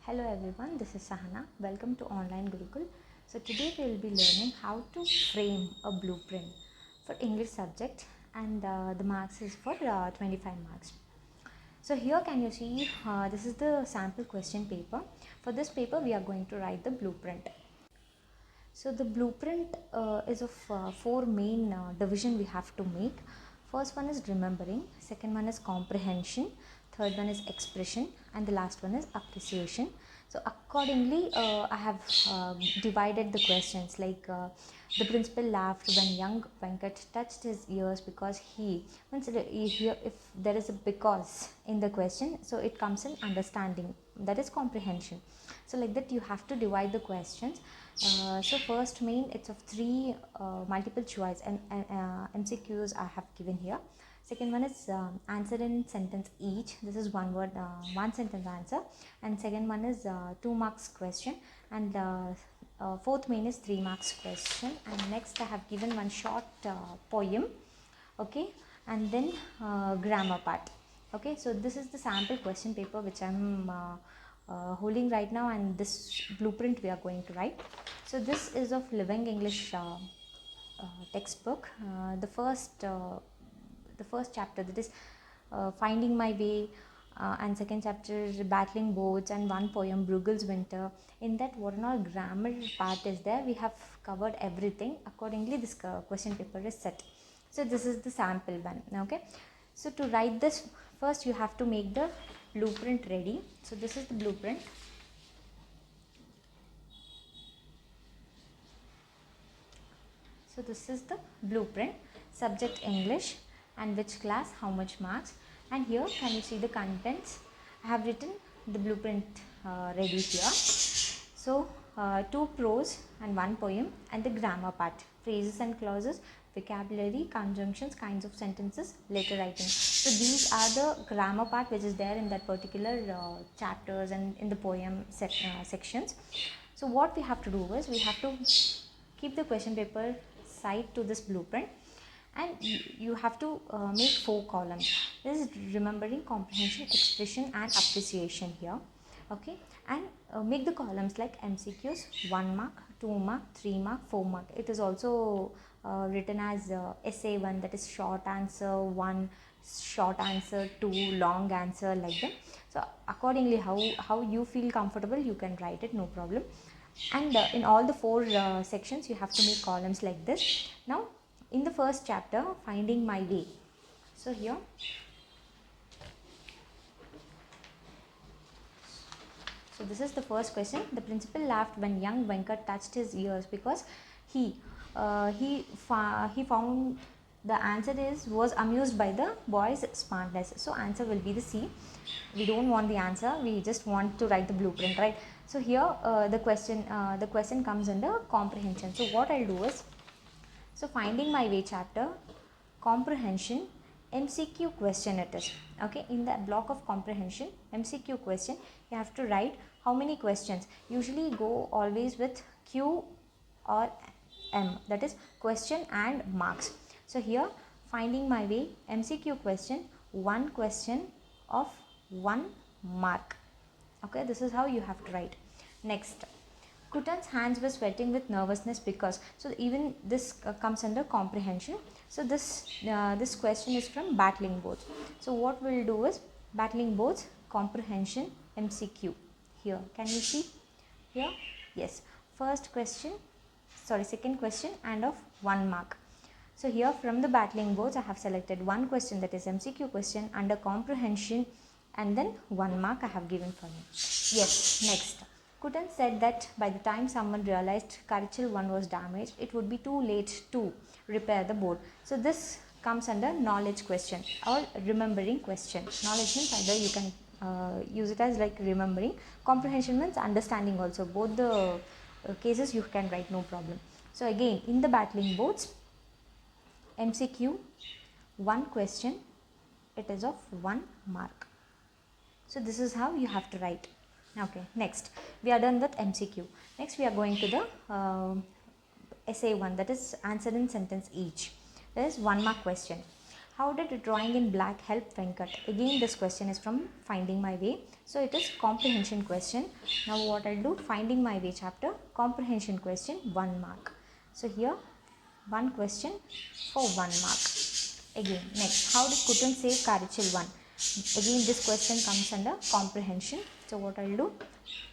Hello everyone, this is Sahana. Welcome to Online Gurukul. So today we will be learning how to frame a blueprint for English subject, and the marks is for 25 marks. So here can you see this is the sample question paper. For this paper we are going to write the blueprint. So the blueprint is of four main division we have to make. First one is remembering, second one is comprehension, third one is expression, and the last one is appreciation. So accordingly I have divided the questions like the principal laughed when young Venkat touched his ears because he means here if there is a because in the question, so it comes in understanding, that is comprehension. So like that you have to divide the questions. So first main, it's of three multiple choice and MCQs I have given here. Second one is answer in sentence each. This is one word, one sentence answer. And second one is 2 marks question. And fourth main is 3 marks question. And next I have given one short poem. Okay. And then grammar part. Okay. So this is the sample question paper which I am holding right now, and this blueprint we are going to write. So this is of Living English textbook. The first chapter, that is Finding My Way, and second chapter Battling Boats, and one poem Bruegel's Winter. In that what and all grammar part is there, we have covered everything. Accordingly this question paper is set. So this is the sample one. Okay, so to write this, first you have to make the blueprint ready. So this is the blueprint. So this is the blueprint. Subject English, and which class, how much marks, and here can you see the contents. I have written the blueprint ready here. So 2 prose and 1 poem, and the grammar part, phrases and clauses, vocabulary, conjunctions, kinds of sentences, letter writing. So these are the grammar part which is there in that particular chapters and in the poem sections. So what we have to do is we have to keep the question paper side to this blueprint, and you have to make 4 columns. This is remembering, comprehension, expression, and appreciation here. Okay, and make the columns like MCQs 1 mark, 2 mark, 3 mark, 4 mark. It is also written as essay 1, that is short answer 1, short answer 2, long answer, like that. So accordingly how you feel comfortable you can write it, no problem. And in all the 4 sections you have to make columns like this. Now in the first chapter, Finding My Way, so here so this is the first question. The principal laughed when young Venkat touched his ears because he found the answer was amused by the boy's smartness. So answer will be the C. We don't want the answer, we just want to write the blueprint, right? So here the question comes under comprehension. So what I'll do is, so Finding My Way chapter, comprehension, MCQ question it is. Okay, in the block of comprehension, MCQ question, you have to write how many questions. Usually go always with Q or M, that is question and marks. So here Finding My Way, MCQ question, 1 question of 1 mark. Okay, this is how you have to write. Next, Kutan's hands were sweating with nervousness because, so even this comes under comprehension. So this question is from Battling Boats. So what we'll do is Battling Boats, comprehension, MCQ. Here can you see here? Yes, second question and of 1 mark. So here from the Battling Boats I have selected 1 question, that is MCQ question, under comprehension, and then 1 mark I have given for you. Yes, next. Kutan said that by the time someone realized Karichal 1 was damaged, it would be too late to repair the board. So this comes under knowledge question or remembering question. Knowledge means either you can use it as like remembering. Comprehension means understanding also. Both the cases you can write, no problem. So again, in the Battling Boats, MCQ 1 question, it is of 1 mark. So this is how you have to write. Okay, next we are done with MCQ. Next we are going to the essay 1, that is answer in sentence each. There is 1 mark question. How did drawing in black help Venkat? Again, this question is from Finding My Way. So it is comprehension question. Now what I'll do, Finding My Way chapter, comprehension question, 1 mark. So here, one question for 1 mark. Again, next, how did Kutan save Karichal 1? Again, this question comes under comprehension. So what I'll do,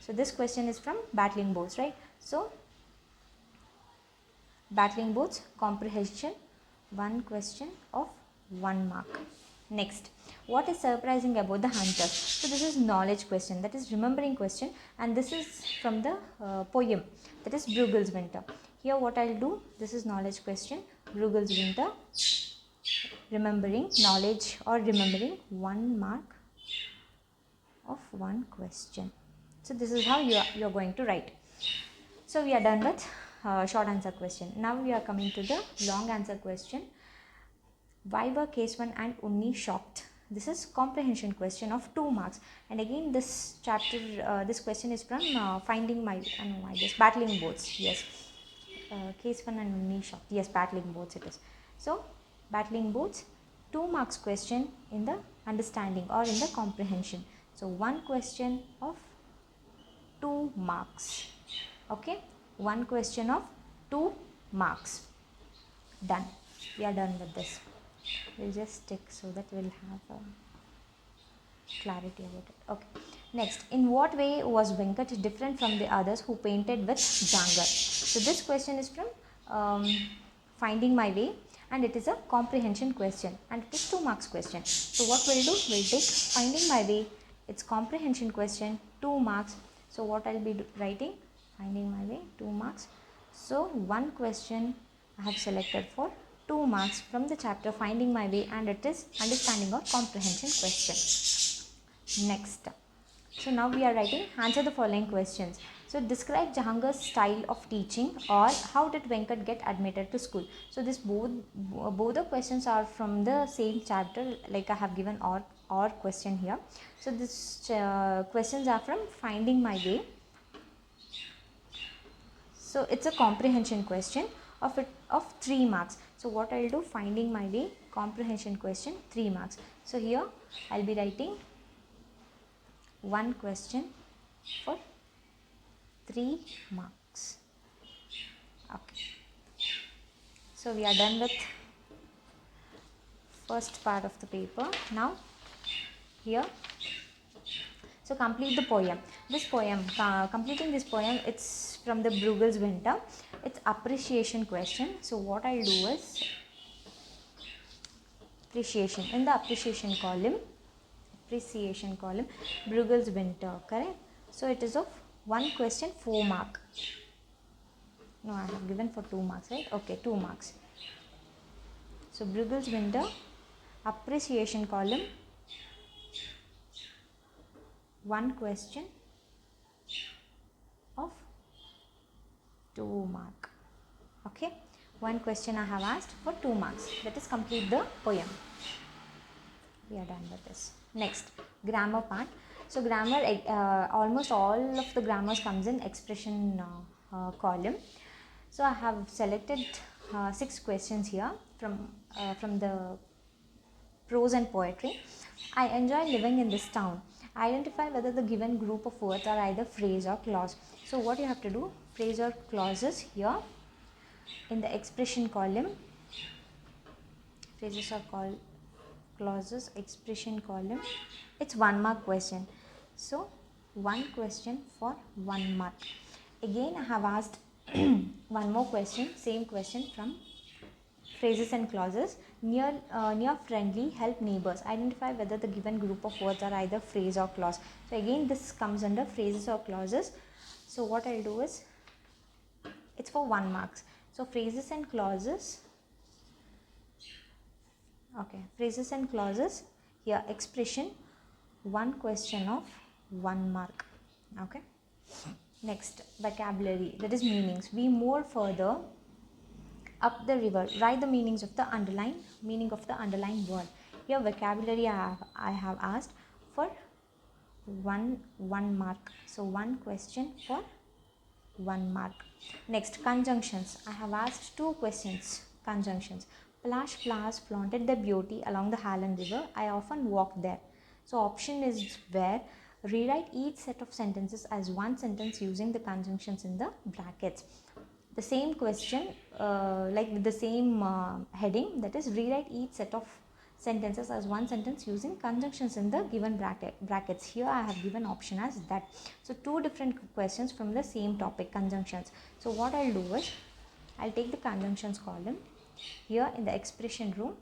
so this question is from Battling Boards, right? So Battling Boards, comprehension, one question of 1 mark. Next, what is surprising about the hunters? So this is knowledge question, that is remembering question, and this is from the poem, that is Bruegel's Winter. Here what I'll do, this is knowledge question, Bruegel's Winter, remembering knowledge or remembering 1 mark of 1 question. So this is how you are going to write. So we are done with short answer question. Now we are coming to the long answer question. Why were Keswan and Unni shocked? This is comprehension question of 2 marks. And again, this chapter, this question is from Finding My, I guess Battling Boards. Yes, Keswan and Unni shocked. Yes, Battling Boards it is. So Battling Boards, 2 marks question in the understanding or in the comprehension. So 1 question of 2 marks. Okay, 1 question of 2 marks. Done. We are done with this. We'll just stick so that we'll have clarity about it. Okay. Next, in what way was Venkat different from the others who painted with Jangar? So this question is from Finding My Way, and it is a comprehension question, and it is 2 marks question. So what we'll do, we'll take Finding My Way, it's comprehension question, 2 marks. So what I'll be writing, Finding My Way, 2 marks. So 1 question I have selected for 2 marks from the chapter Finding My Way, and it is understanding or comprehension question. Next, so now we are writing answer the following questions. So describe Jahangir's style of teaching, or how did Venkat get admitted to school? So this both the questions are from the same chapter, like I have given or question here. So this questions are from Finding My Way. So it's a comprehension question of 3 marks. So what I'll do, Finding My Way, comprehension question, 3 marks. So here I'll be writing 1 question for 3 marks. Okay. So we are done with first part of the paper. Now here, so complete the poem. This poem, completing this poem, it's from the Bruegel's Winter. It's appreciation question. So what I'll do is appreciation. In the appreciation column, Bruegel's Winter, correct? So it is of 1 question, 4 mark. No, I have given for 2 marks, right? Okay, 2 marks. So Bruegel's Winter, appreciation column, 1 question of 2 mark. Okay, 1 question I have asked for 2 marks. Let us complete the poem. We are done with this. Next, grammar part. So grammar, almost all of the grammars comes in expression column. So I have selected 6 questions here from the prose and poetry. I enjoy living in this town. Identify whether the given group of words are either phrase or clause. So what you have to do, phrase or clauses here in the expression column, phrases or clauses, expression column, it's 1 mark question. So 1 question for 1 mark. Again I have asked 1 more question, same question from phrases and clauses. Near friendly, help neighbors. Identify whether the given group of words are either phrase or clause. So again this comes under phrases or clauses. So what I'll do is, it's for 1 marks. So phrases and clauses, okay, phrases and clauses, here expression, 1 question of 1 mark. Okay. Next, vocabulary, that is meanings. We move further up the river. Write the meanings of the underlined word. Here vocabulary I have asked for 1 mark. So 1 question for 1 mark. Next, conjunctions. I have asked 2 questions, conjunctions. Plush flowers flaunted their beauty along the Halland River. I often walked there. So option is where rewrite each set of sentences as one sentence using the conjunctions in the brackets. The same question, like with the same heading, that is rewrite each set of sentences as one sentence using conjunctions in the given brackets. Here I have given option as that. So two different questions from the same topic, conjunctions. So what I'll do is, I'll take the conjunctions column. Here in the expression room,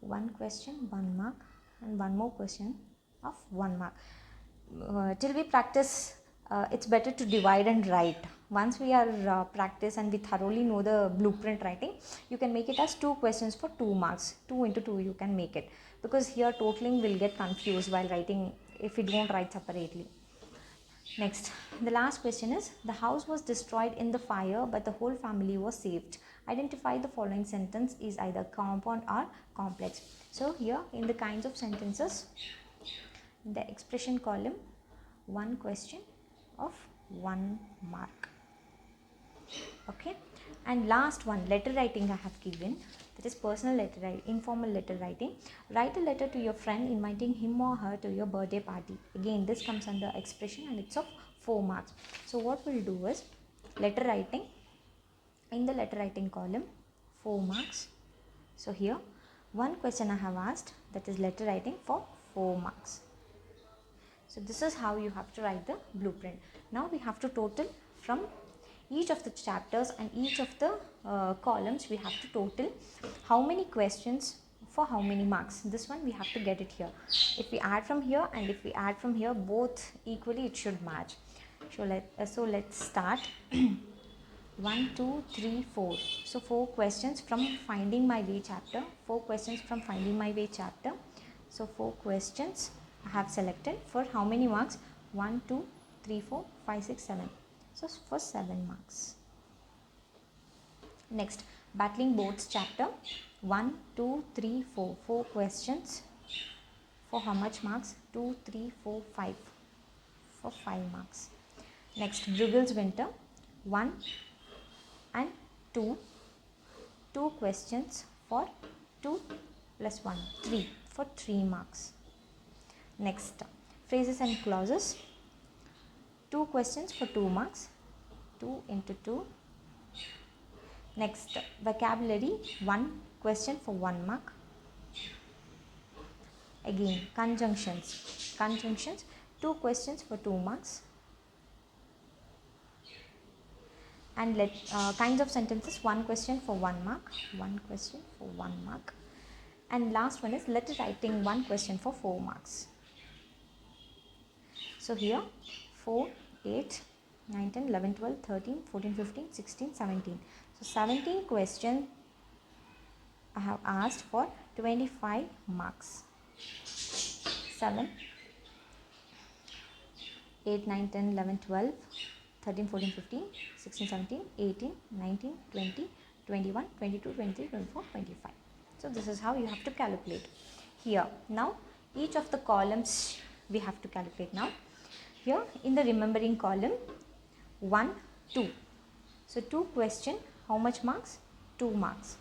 one question, 1 mark, and one more question of 1 mark. Till we practice, it's better to divide and write. Once we are practice and we thoroughly know the blueprint writing, you can make it as 2 questions for 2 marks. 2 into 2 you can make it, because here totaling will get confused while writing if we don't write separately. Next, the last question is, the house was destroyed in the fire but the whole family was saved. Identify the following sentence is either compound or complex. So here in the kinds of sentences, in the expression column, one question of 1 mark. Okay, and last one, letter writing I have given, that is personal letter writing, informal letter writing. Write a letter to your friend inviting him or her to your birthday party. Again, this comes under expression and it's of 4 marks. So what we'll do is, letter writing, in the letter writing column, 4 marks. So here one question I have asked, that is letter writing for 4 marks. So this is how you have to write the blueprint. Now we have to total from each of the chapters and each of the columns. We have to total how many questions for how many marks. This one we have to get it here. If we add from here and if we add from here, both equally it should match. So let's start. 1, 2, 3, 4. So 4 questions from finding my way chapter. 4 questions from finding my way chapter. So 4 questions I have selected for how many marks? 1, 2, 3, 4, 5, 6, 7. So for 7 marks. Next, battling boards chapter. 1, 2, 3, 4. 4 questions for how much marks? 2, 3, 4, 5. For 5 marks. Next, Bruegel's winter. 1 and 2. 2 questions for 2 plus 1. 3 for 3 marks. Next, phrases and clauses. 2 questions for 2 marks. 2 into 2. Next, vocabulary. 1 question for 1 mark. Again, conjunctions. Conjunctions. 2 questions for 2 marks. And kinds of sentences, 1 question for 1 mark. 1 question for 1 mark. And last one is letter writing, 1 question for 4 marks. So here 4, 8, 9, 10, 11, 12, 13, 14, 15, 16, 17. So 17 questions I have asked for 25 marks. 7, 8, 9, 10, 11, 12, 13, 14, 15, 16, 17, 18, 19, 20, 21, 22, 23, 24, 25. So this is how you have to calculate. Here, now each of the columns we have to calculate now. Here in the remembering column, 1, 2. So 2 question, how much marks? 2 marks.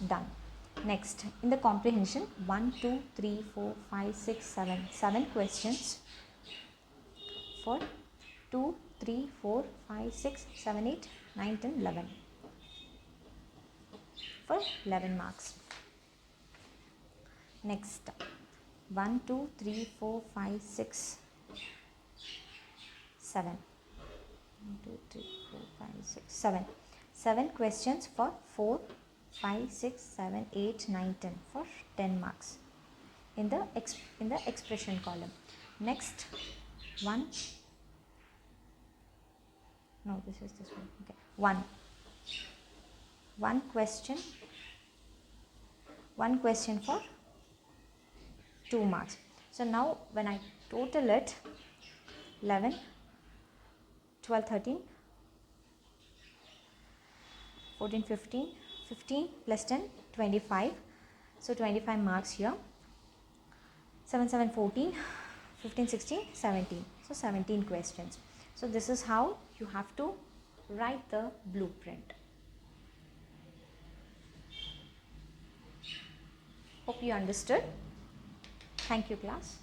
Done. Next, in the comprehension, 1, 2, 3, 4, 5, 6, 7. 7 questions for 2, 3, 4, 5, 6, 7, 8, 9, 10, 11. For 11 marks. Next, 1, 2, 3, 4, 5, 6, 7. 1, 2, 3, 4, 5, 6, 7. 7 questions for 4, 5, 6, 7, 8, 9, 10 for 10 marks in the expression column. Next, this is this one. Okay, 1 question for 2 marks. So now when I total it, 11, 12, 13, 14, 15 plus 10, 25. So 25 marks here. 7, 7, 14, 15, 16, 17. So 17 questions. So this is how you have to write the blueprint. Hope you understood. Thank you, class.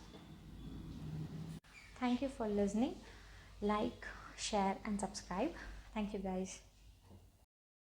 Thank you for listening. Like, share and subscribe. Thank you, guys.